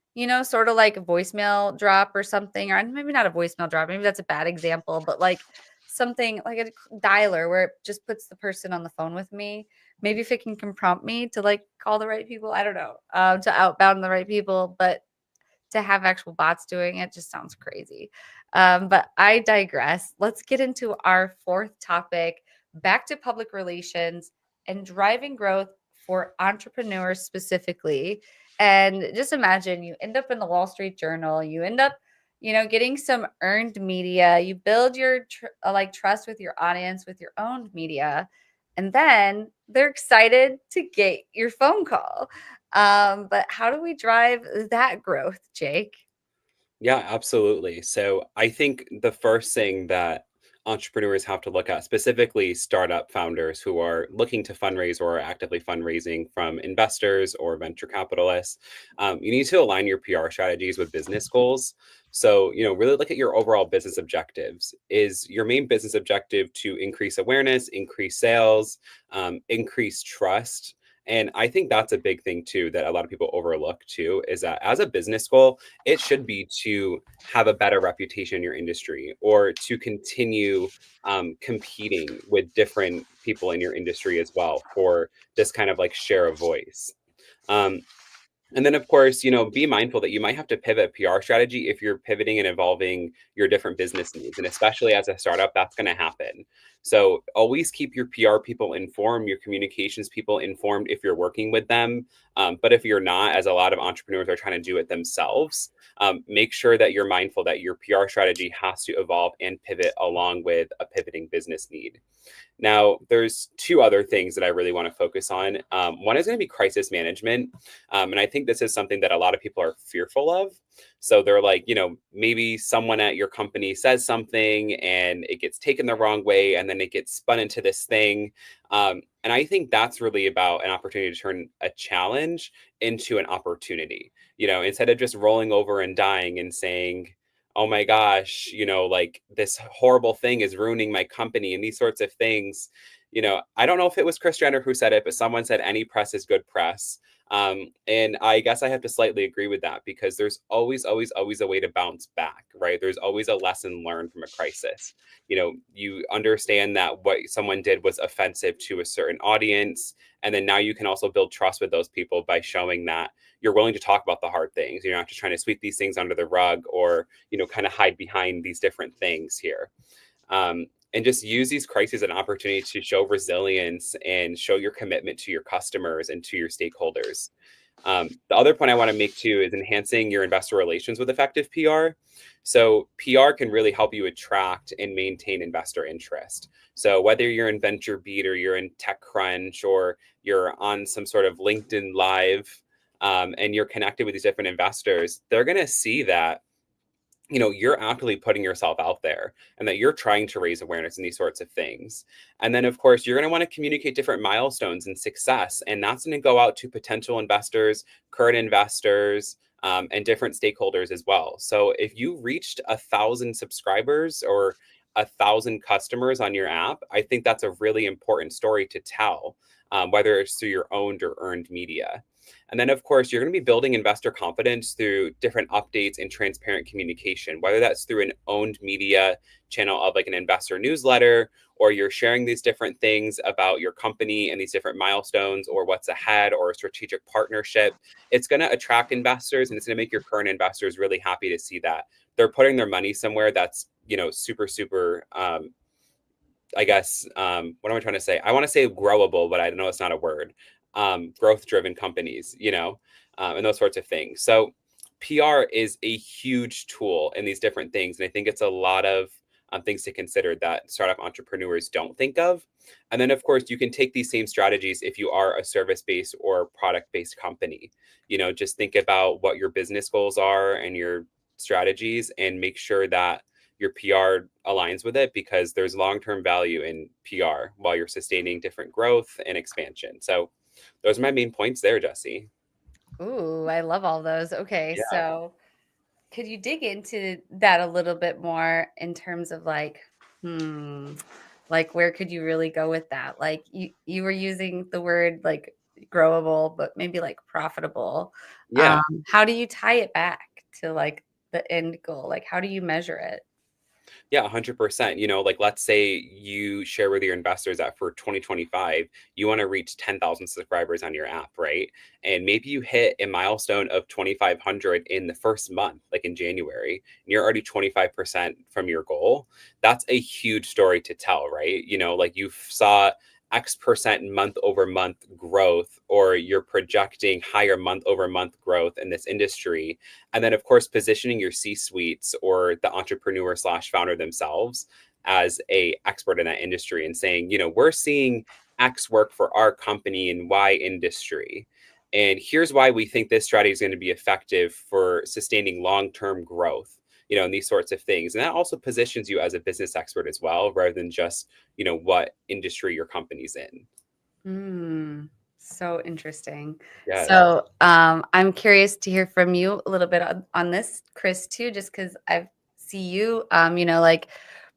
sort of like a voicemail drop or something, or maybe not a voicemail drop. Maybe that's a bad example, but like something like a dialer where it just puts the person on the phone with me. Maybe if it can prompt me to like call the right people, I don't know, to outbound the right people, but to have actual bots doing it just sounds crazy. But I digress. Let's get into our fourth topic, back to public relations and driving growth for entrepreneurs specifically. And just imagine you end up in the Wall Street Journal, you end up, getting some earned media, you build your trust with your audience, with your owned media, and then they're excited to get your phone call. But how do we drive that growth, Jake? Yeah, absolutely. So I think the first thing that entrepreneurs have to look at, specifically startup founders who are looking to fundraise or are actively fundraising from investors or venture capitalists, you need to align your PR strategies with business goals. So, really look at your overall business objectives. Is your main business objective to increase awareness, increase sales, increase trust? And I think that's a big thing too that a lot of people overlook too, is that as a business goal, it should be to have a better reputation in your industry or to continue competing with different people in your industry as well for this kind of like share of voice. Um, and then, of course, be mindful that you might have to pivot PR strategy if you're pivoting and evolving your different business needs. And especially as a startup, that's going to happen. So always keep your PR people informed, your communications people informed if you're working with them. But if you're not, as a lot of entrepreneurs are trying to do it themselves, make sure that you're mindful that your PR strategy has to evolve and pivot along with a pivoting business need. Now, there's two other things that I really want to focus on. One is going to be crisis management. And I think this is something that a lot of people are fearful of. So they're like, maybe someone at your company says something and it gets taken the wrong way and then it gets spun into this thing. And I think that's really about an opportunity to turn a challenge into an opportunity. Instead of just rolling over and dying and saying, oh my gosh, like this horrible thing is ruining my company and these sorts of things. I don't know if it was Chris Jenner who said it, but someone said any press is good press. And I guess I have to slightly agree with that because there's always, always, always a way to bounce back, right? There's always a lesson learned from a crisis. You understand that what someone did was offensive to a certain audience. And then now you can also build trust with those people by showing that you're willing to talk about the hard things. You're not just trying to sweep these things under the rug or, kind of hide behind these different things here. And just use these crises as an opportunity to show resilience and show your commitment to your customers and to your stakeholders. The other point I want to make too is enhancing your investor relations with effective PR. So PR can really help you attract and maintain investor interest. So whether you're in VentureBeat or you're in TechCrunch or you're on some sort of LinkedIn Live and you're connected with these different investors, they're going to see that you're actively putting yourself out there and that you're trying to raise awareness in these sorts of things. And then, of course, you're going to want to communicate different milestones and success. And that's going to go out to potential investors, current investors, and different stakeholders as well. So if you reached 1,000 subscribers or 1,000 customers on your app, I think that's a really important story to tell, whether it's through your owned or earned media. And then, of course, you're going to be building investor confidence through different updates and transparent communication, whether that's through an owned media channel of like an investor newsletter, or you're sharing these different things about your company and these different milestones or what's ahead or a strategic partnership. It's going to attract investors and it's going to make your current investors really happy to see that they're putting their money somewhere that's, super, super, I guess, what am I trying to say? I want to say growable, but I know it's not a word. Growth driven companies, and those sorts of things. So PR is a huge tool in these different things. And I think it's a lot of things to consider that startup entrepreneurs don't think of. And then, of course, you can take these same strategies if you are a service-based or product-based company. Just think about what your business goals are and your strategies and make sure that your PR aligns with it because there's long-term value in PR while you're sustaining different growth and expansion. So those are my main points there, Jesse. Ooh, I love all those. Okay, Yeah. so could you dig into that a little bit more in terms of like where could you really go with that? Like you were using the word like growable, but maybe like profitable. Yeah. How do you tie it back to like the end goal? Like how do you measure it? Yeah, 100%. Like let's say you share with your investors that for 2025, you want to reach 10,000 subscribers on your app, right? And maybe you hit a milestone of 2,500 in the first month, like in January, and you're already 25% from your goal. That's a huge story to tell, right? Like you saw X% month over month growth, or you're projecting higher month over month growth in this industry. And then, of course, positioning your C-suites or the entrepreneur slash founder themselves as a expert in that industry and saying, we're seeing X work for our company in Y industry. And here's why we think this strategy is going to be effective for sustaining long-term growth, and these sorts of things. And that also positions you as a business expert as well, rather than just, what industry your company's in. So interesting. Yes. So I'm curious to hear from you a little bit on this, Chris, too, just because I see you, like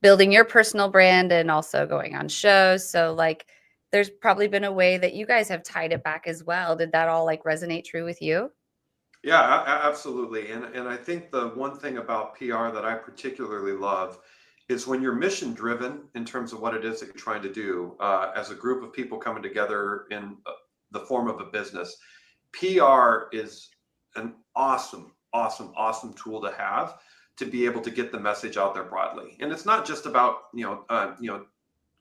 building your personal brand and also going on shows. So like, there's probably been a way that you guys have tied it back as well. Did that all like resonate true with you? Yeah, absolutely. And I think the one thing about PR that I particularly love is when you're mission driven in terms of what it is that you're trying to do as a group of people coming together in the form of a business. PR is an awesome tool to have to be able to get the message out there broadly. And it's not just about,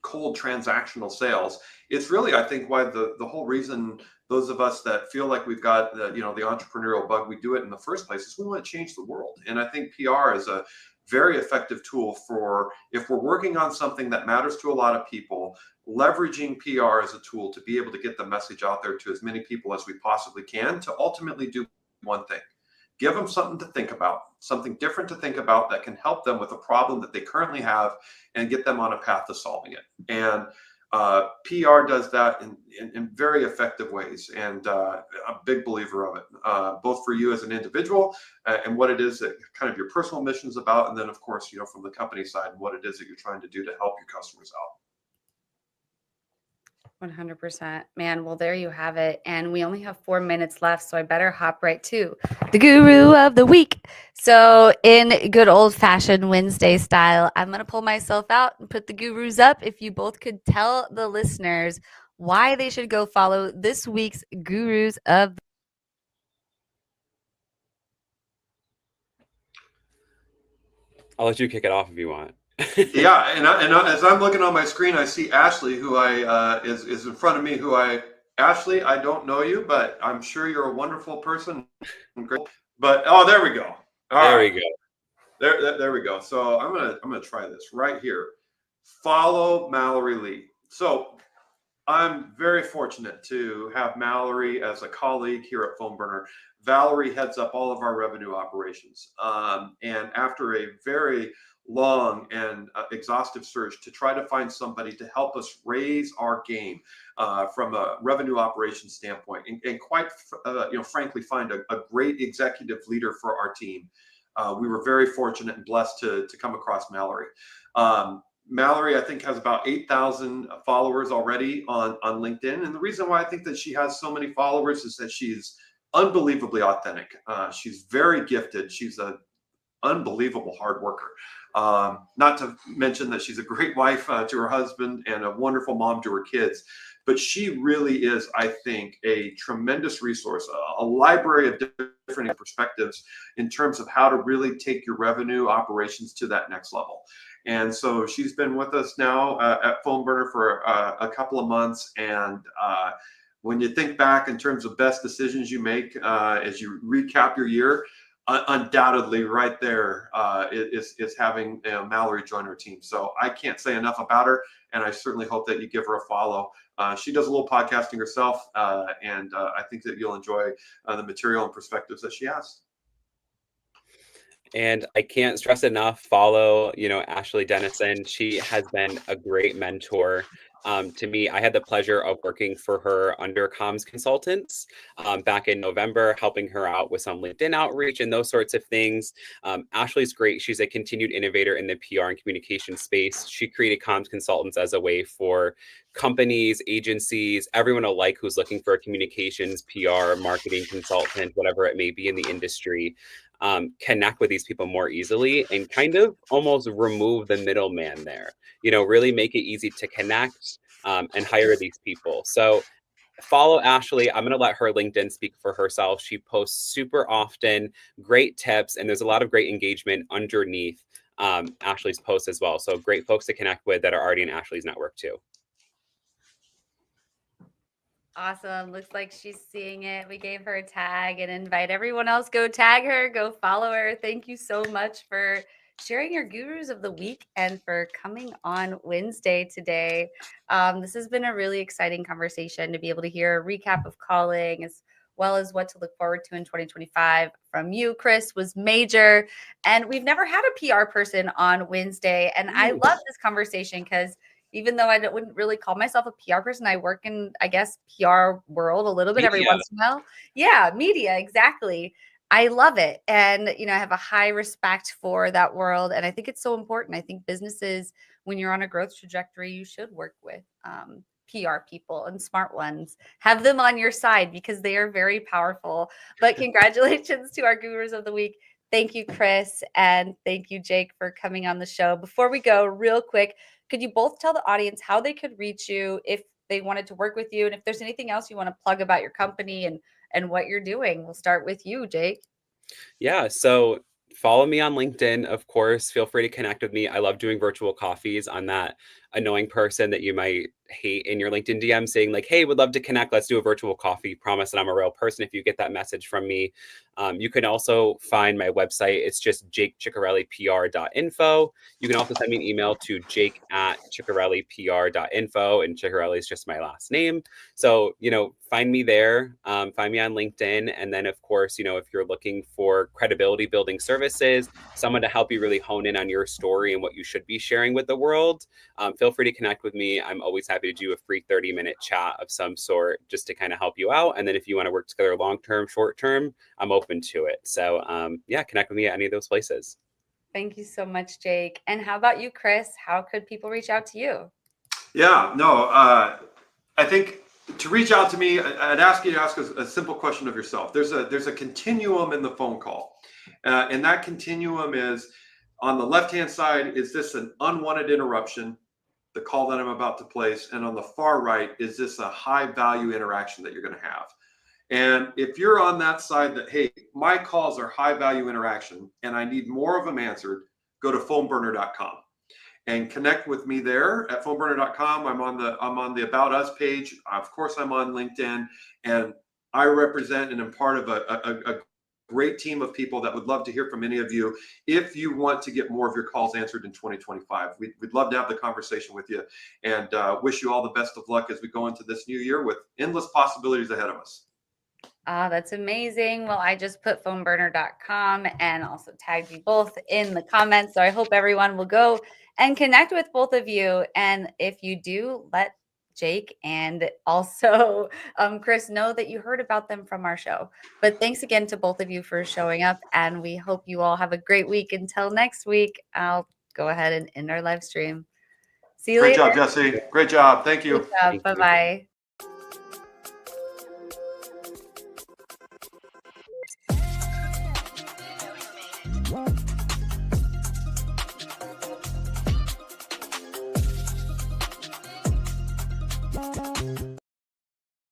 cold transactional sales. It's really, I think, why the whole reason those of us that feel like we've got the entrepreneurial bug, we do it in the first place, is we want to change the world. And I think PR is a very effective tool for if we're working on something that matters to a lot of people, leveraging PR as a tool to be able to get the message out there to as many people as we possibly can to ultimately do one thing. Give them something to think about, something different to think about that can help them with a problem that they currently have and get them on a path to solving it. And PR does that in very effective ways, and a big believer of it, both for you as an individual and what it is that kind of your personal mission is about. And then, of course, from the company side, what it is that you're trying to do to help your customers out. 100%. Man, well, there you have it. And we only have 4 minutes left, so I better hop right to the guru of the week. So in good old-fashioned Wednesday style, I'm going to pull myself out and put the gurus up. If you both could tell the listeners why they should go follow this week's gurus of. I'll let you kick it off if you want. Yeah, and as I'm looking on my screen, I see Ashley, who is in front of me. Ashley, I don't know you, but I'm sure you're a wonderful person. But there we go. We go. There we go. So I'm gonna try this right here. Follow Mallory Lee. So I'm very fortunate to have Mallory as a colleague here at PhoneBurner. Valerie heads up all of our revenue operations, and after a very long and exhaustive search to try to find somebody to help us raise our game from a revenue operations standpoint, and quite frankly find a great executive leader for our team, we were very fortunate and blessed to come across Mallory. Mallory, I think, has about 8,000 followers already on LinkedIn. And the reason why I think that she has so many followers is that she's unbelievably authentic. She's very gifted. She's an unbelievable hard worker. Not to mention that she's a great wife to her husband and a wonderful mom to her kids. But she really is, I think, a tremendous resource, a library of different perspectives in terms of how to really take your revenue operations to that next level. And so she's been with us now at PhoneBurner for a couple of months. And when you think back in terms of best decisions you make as you recap your year, undoubtedly right there is having Mallory join our team. So I can't say enough about her, and I certainly hope that you give her a follow. She does a little podcasting herself, and I think that you'll enjoy the material and perspectives that she has. And I can't stress enough, follow, Ashley Dennison. She has been a great mentor to me. I had the pleasure of working for her under comms consultants back in November, helping her out with some LinkedIn outreach and those sorts of things. Ashley's great. She's a continued innovator in the PR and communication space. She created comms consultants as a way for companies, agencies, everyone alike who's looking for a communications, PR, marketing consultant, whatever it may be in the industry, connect with these people more easily and kind of almost remove the middleman there, really make it easy to connect and hire these people. So follow Ashley. I'm going to let her LinkedIn speak for herself. She posts super often, great tips, and there's a lot of great engagement underneath Ashley's posts as well. So great folks to connect with that are already in Ashley's network too. Awesome. Looks like she's seeing it. We gave her a tag and invite everyone else. Go tag her, go follow her. Thank you so much for sharing your gurus of the week and for coming on Wednesday today. This has been a really exciting conversation to be able to hear a recap of calling as well as what to look forward to in 2025 from you. Chris was major. And we've never had a PR person on Wednesday. And I love this conversation because even though wouldn't really call myself a PR person, I work in, I guess, PR world a little bit every Media. once in a while. Yeah, media, exactly. I love it. And, I have a high respect for that world. And I think it's so important. I think businesses, when you're on a growth trajectory, you should work with PR people and smart ones. Have them on your side because they are very powerful. But congratulations to our gurus of the week. Thank you, Chris. And thank you, Jake, for coming on the show. Before we go, real quick, could you both tell the audience how they could reach you if they wanted to work with you? And if there's anything else you want to plug about your company and what you're doing? We'll start with you, Jake. Yeah, so follow me on LinkedIn, of course. Feel free to connect with me. I love doing virtual coffees. I'm that annoying person that you might hate in your LinkedIn DM saying like, hey, would love to connect. Let's do a virtual coffee. Promise that I'm a real person if you get that message from me. You can also find my website. It's just jakechiccarelli.pr.info. You can also send me an email to jake@chiccarellipr.info, and Ciccarelli is just my last name. So, find me there, find me on LinkedIn. And then, of course, if you're looking for credibility building services, someone to help you really hone in on your story and what you should be sharing with the world, feel free to connect with me. I'm always happy to do a free 30-minute chat of some sort just to kind of help you out. And then if you want to work together long-term, short-term, I'm open to it. So connect with me at any of those places. Thank you so much, Jake. And how about you, Chris? How could people reach out to you? Yeah, no, I think to reach out to me, I'd ask you to ask a simple question of yourself. There's a continuum in the phone call. And that continuum is on the left-hand side, is this an unwanted interruption, the call that I'm about to place? And on the far right, is this a high value interaction that you're going to have? And if you're on that side that, hey, my calls are high value interaction and I need more of them answered, go to phoneburner.com and connect with me there at phoneburner.com. I'm on the About Us page. Of course, I'm on LinkedIn, and I represent and am part of a great team of people that would love to hear from any of you if you want to get more of your calls answered in 2025. We'd love to have the conversation with you, and wish you all the best of luck as we go into this new year with endless possibilities ahead of us. That's amazing. Well, I just put phoneburner.com and also tagged you both in the comments. So I hope everyone will go and connect with both of you. And if you do, let Jake and also Chris know that you heard about them from our show. But thanks again to both of you for showing up. And we hope you all have a great week. Until next week, I'll go ahead and end our live stream. See you later. Great job, Jesse. Great job. Thank you. Good job. Bye-bye.